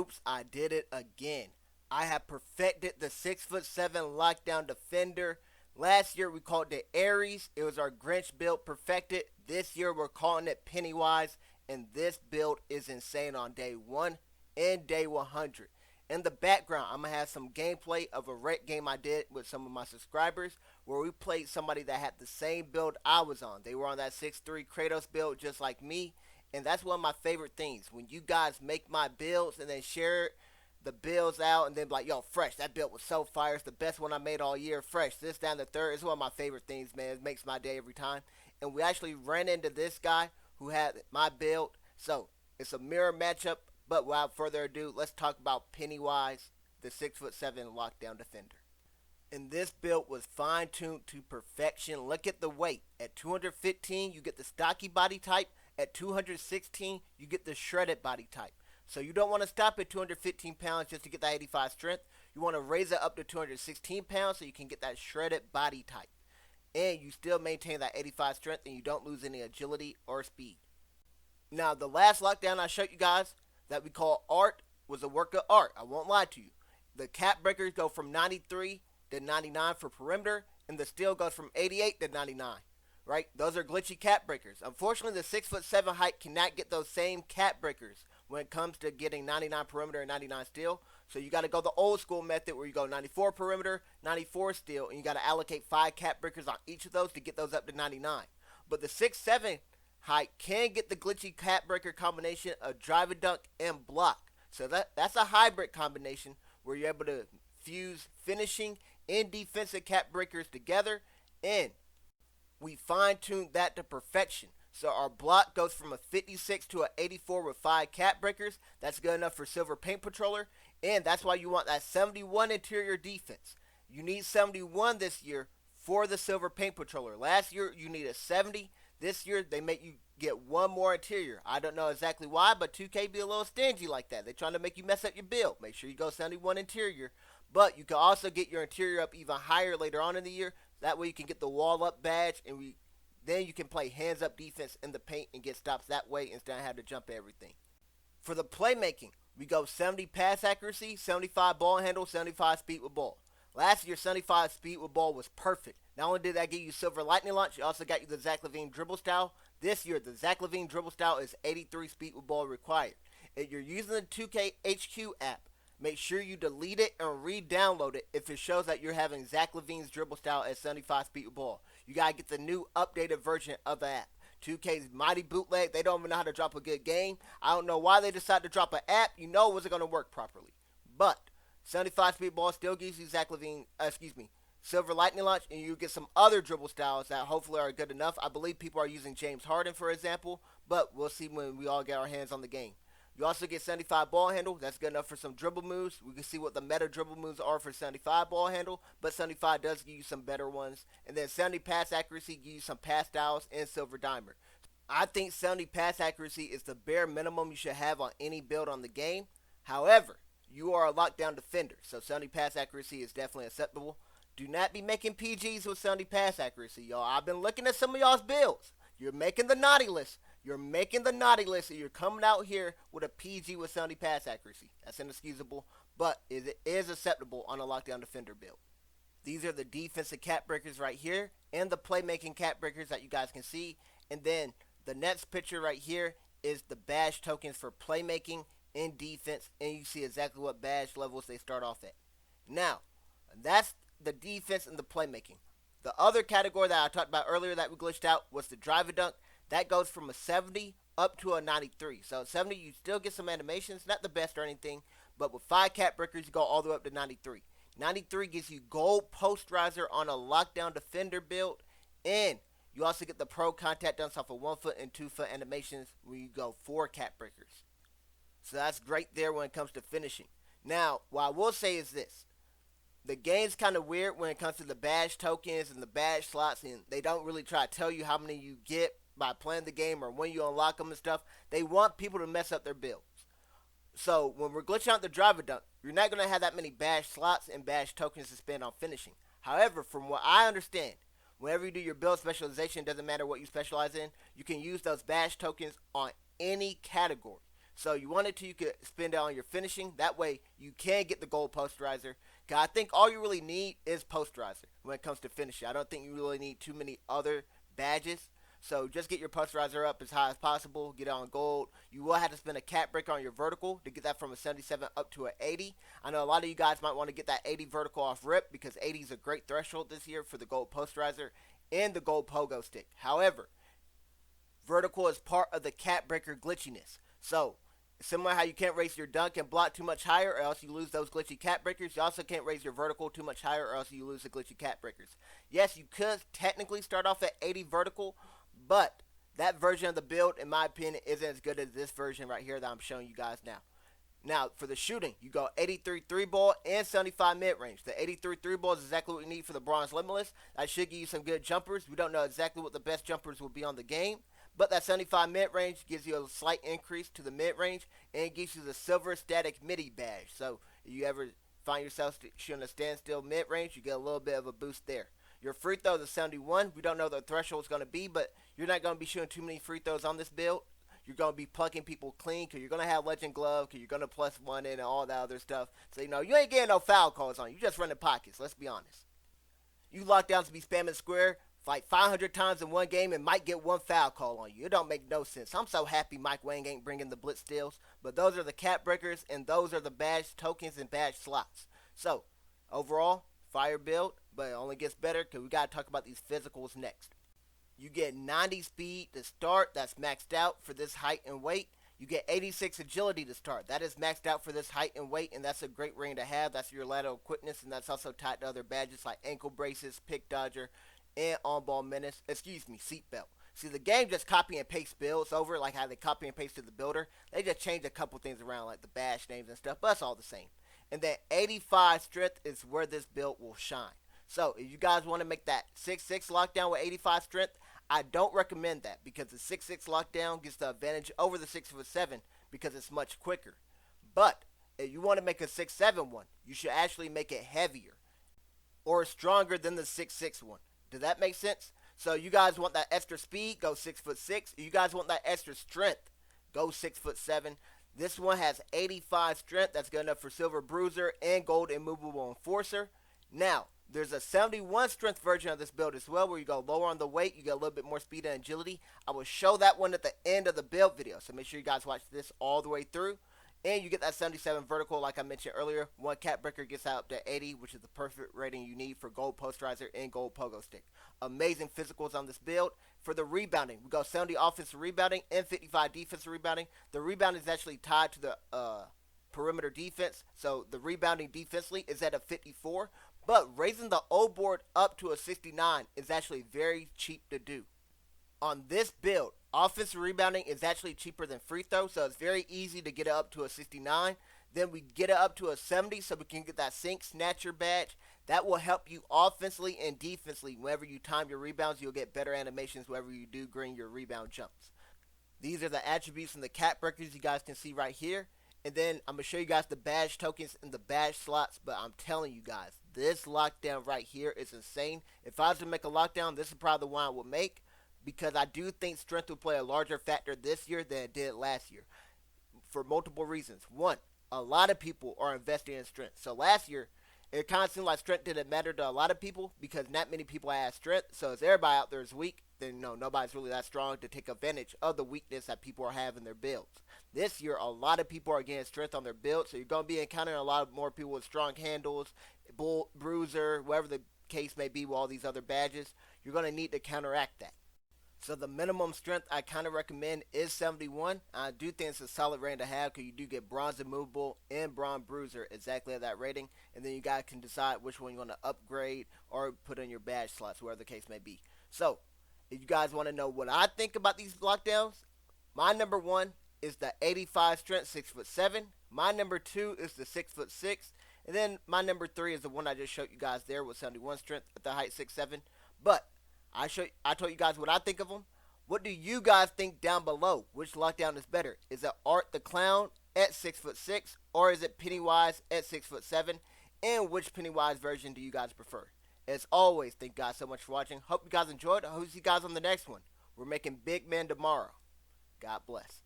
Oops, I did it again. I have perfected the 6'7" lockdown defender. Last year we called it Aries. It was our Grinch build perfected. This year we're calling it Pennywise. And this build is insane on day 1 and day 100. In the background, I'm going to have some gameplay of a rec game I did with some of my subscribers where we played somebody that had the same build I was on. They were on that 6'3" Kratos build just like me. And that's one of my favorite things. When you guys make my builds and then share the builds out and then be like, yo, Fresh, that build was so fire. It's the best one I made all year. Fresh, this down the third. It's one of my favorite things, man. It makes my day every time. And we actually ran into this guy who had my build. So it's a mirror matchup. But without further ado, let's talk about Pennywise, the 6'7" lockdown defender. And this build was fine-tuned to perfection. Look at the weight. At 215, you get the stocky body type. At 216, you get the shredded body type. So you don't want to stop at 215 pounds just to get that 85 strength. You want to raise it up to 216 pounds so you can get that shredded body type. And you still maintain that 85 strength and you don't lose any agility or speed. Now, the last lockdown I showed you guys that we call art was a work of art. I won't lie to you. The cap breakers go from 93 to 99 for perimeter, and the steel goes from 88 to 99. Right? Those are glitchy cap breakers. Unfortunately, the 6'7" height cannot get those same cap breakers when it comes to getting 99 perimeter and 99 steel. So you got to go the old school method where you go 94 perimeter, 94 steel, and you got to allocate 5 cap breakers on each of those to get those up to 99. But the 6'7" height can get the glitchy cap breaker combination of drive and dunk and block. So that's a hybrid combination where you're able to fuse finishing and defensive cap breakers together, and we fine-tuned that to perfection. So our block goes from a 56 to an 84 with 5 cap breakers. That's good enough for Silver Paint Patroller, and that's why you want that 71 interior defense. You need 71 this year for the Silver Paint Patroller. Last year you needed 70. This year they make you get one more interior. I don't know exactly why, but 2K be a little stingy like that. They're trying to make you mess up your build. Make sure you go 71 interior. But you can also get your interior up even higher later on in the year. That way you can get the wall up badge, and then you can play hands up defense in the paint and get stops that way instead of having to jump everything. For the playmaking, we go 70 pass accuracy, 75 ball handle, 75 speed with ball. Last year, 75 speed with ball was perfect. Not only did that give you silver lightning launch, it also got you the Zach LaVine dribble style. This year, the Zach LaVine dribble style is 83 speed with ball required. If you're using the 2K HQ app, make sure you delete it and re-download it if it shows that you're having Zach LaVine's dribble style at 75 speed with ball. You gotta get the new updated version of the app. 2K's mighty bootleg. They don't even know how to drop a good game. I don't know why they decided to drop an app. You know it wasn't gonna work properly. But 75 speed ball still gives you Zach LaVine, Silver Lightning Launch, and you get some other dribble styles that hopefully are good enough. I believe people are using James Harden, for example, but we'll see when we all get our hands on the game. You also get 75 ball handle. That's good enough for some dribble moves. We can see what the meta dribble moves are for 75 ball handle, but 75 does give you some better ones. And then 70 pass accuracy gives you some pass styles and silver dimer. I think 70 pass accuracy is the bare minimum you should have on any build on the game. However, you are a lockdown defender, so 70 pass accuracy is definitely acceptable. Do not be making PGs with 70 pass accuracy, y'all. I've been looking at some of y'all's builds. You're making the naughty list. You're making the naughty list, and you're coming out here with a PG with 70 pass accuracy. That's inexcusable, but it is acceptable on a lockdown defender build. These are the defensive cap breakers right here, and the playmaking cap breakers that you guys can see. And then the next picture right here is the badge tokens for playmaking and defense, and you see exactly what badge levels they start off at. Now, that's the defense and the playmaking. The other category that I talked about earlier that we glitched out was the drive and dunk. That goes from a 70 up to a 93. So at 70, you still get some animations, not the best or anything, but with 5 cap breakers, you go all the way up to 93. 93 gives you gold posterizer on a lockdown defender build, and you also get the pro contact dunks off of 1 foot and 2 foot animations where you go 4 cap breakers. So that's great there when it comes to finishing. Now, what I will say is this. The game's kind of weird when it comes to the badge tokens and the badge slots, and they don't really try to tell you how many you get by playing the game or when you unlock them and stuff. They want people to mess up their builds. So when we're glitching out the driver dunk, you're not going to have that many badge slots and badge tokens to spend on finishing. However, from what I understand, whenever you do your build specialization, it doesn't matter what you specialize in, you can use those badge tokens on any category. So you wanted to, you could spend it on your finishing. That way you can get the gold posterizer. Cause I think all you really need is posterizer when it comes to finishing. I don't think you really need too many other badges. So just get your posterizer up as high as possible. Get it on gold. You will have to spend a cap breaker on your vertical to get that from a 77 up to an 80. I know a lot of you guys might want to get that 80 vertical off rip because 80 is a great threshold this year for the gold posterizer and the gold pogo stick. However, vertical is part of the cap breaker glitchiness. So similar how you can't raise your dunk and block too much higher or else you lose those glitchy cap breakers, you also can't raise your vertical too much higher or else you lose the glitchy cap breakers. Yes, you could technically start off at 80 vertical, but that version of the build, in my opinion, isn't as good as this version right here that I'm showing you guys now. Now, for the shooting, you go 83 3-ball and 75 mid-range. The 83 3-ball is exactly what you need for the Bronze Limitless. That should give you some good jumpers. We don't know exactly what the best jumpers will be on the game, but that 75 mid-range gives you a slight increase to the mid-range, and it gives you the Silver Static MIDI badge. So if you ever find yourself shooting a standstill mid-range, you get a little bit of a boost there. Your free throw is a 71. We don't know what the threshold is going to be, but you're not going to be shooting too many free throws on this build. You're going to be plucking people clean because you're going to have Legend Glove because you're going to +1 in and all that other stuff. So, you ain't getting no foul calls on you. You just running pockets. Let's be honest. You lockdowns be spamming square like 500 times in one game and might get one foul call on you. It don't make no sense. I'm so happy Mike Wang ain't bringing the blitz steals. But those are the cap breakers and those are the badge tokens and badge slots. So, overall, fire build, but it only gets better because we got to talk about these physicals next. You get 90 speed to start. That's maxed out for this height and weight. You get 86 agility to start. That is maxed out for this height and weight, and that's a great ring to have. That's your lateral quickness, and that's also tied to other badges like ankle braces, pick dodger, and on-ball menace. Seatbelt. See, the game just copy and paste builds over, like how they copy and pasted the builder. They just changed a couple things around, like the badge names and stuff, but it's all the same. And then 85 strength is where this build will shine. So if you guys want to make that 6'6 lockdown with 85 strength, I don't recommend that because the 6'6 lockdown gets the advantage over the 6'7 because it's much quicker. But if you want to make a 6'7 one, you should actually make it heavier or stronger than the 6'6 one. Does that make sense? So you guys want that extra speed, go 6'6. You guys want that extra strength, go 6'7. This one has 85 strength. That's good enough for Silver Bruiser and Gold Immovable Enforcer. Now, there's a 71 strength version of this build as well where you go lower on the weight. You get a little bit more speed and agility. I will show that one at the end of the build video. So make sure you guys watch this all the way through. And you get that 77 vertical like I mentioned earlier. One cap breaker gets out to 80, which is the perfect rating you need for gold posterizer and gold pogo stick. Amazing physicals on this build. For the rebounding, we go 70 offensive rebounding and 55 defensive rebounding. The rebounding is actually tied to the perimeter defense. So the rebounding defensively is at a 54. But raising the O board up to a 69 is actually very cheap to do. On this build, offensive rebounding is actually cheaper than free throw, so it's very easy to get it up to a 69. Then we get it up to a 70 so we can get that sink snatcher badge. That will help you offensively and defensively. Whenever you time your rebounds, you'll get better animations whenever you do green your rebound jumps. These are the attributes from the cap breakers you guys can see right here. And then I'm going to show you guys the badge tokens and the badge slots, but I'm telling you guys, this lockdown right here is insane. If I was to make a lockdown, this is probably the one I would make because I do think strength will play a larger factor this year than it did last year for multiple reasons. One, a lot of people are investing in strength. So last year, it kind of seemed like strength didn't matter to a lot of people because not many people had strength. So if everybody out there is weak, then nobody's really that strong to take advantage of the weakness that people are having in their builds. This year, a lot of people are getting strength on their build, so you're going to be encountering a lot more people with strong handles, bruiser, whatever the case may be with all these other badges. You're going to need to counteract that. So the minimum strength I kind of recommend is 71. I do think it's a solid rating to have because you do get bronze immovable and bronze bruiser exactly at that rating. And then you guys can decide which one you want to upgrade or put in your badge slots, whatever the case may be. So if you guys want to know what I think about these lockdowns, my number one is the 85 strength 6'7". My number two is the 6'6". And then my number three is the one I just showed you guys there with 71 strength at the height 6'7". But I told you guys what I think of them. What do you guys think down below? Which lockdown is better? Is it Art the Clown at 6'6", or is it Pennywise at 6'7"? And which Pennywise version do you guys prefer? As always, thank you guys so much for watching. Hope you guys enjoyed. I hope to see you guys on the next one. We're making big men tomorrow. God bless.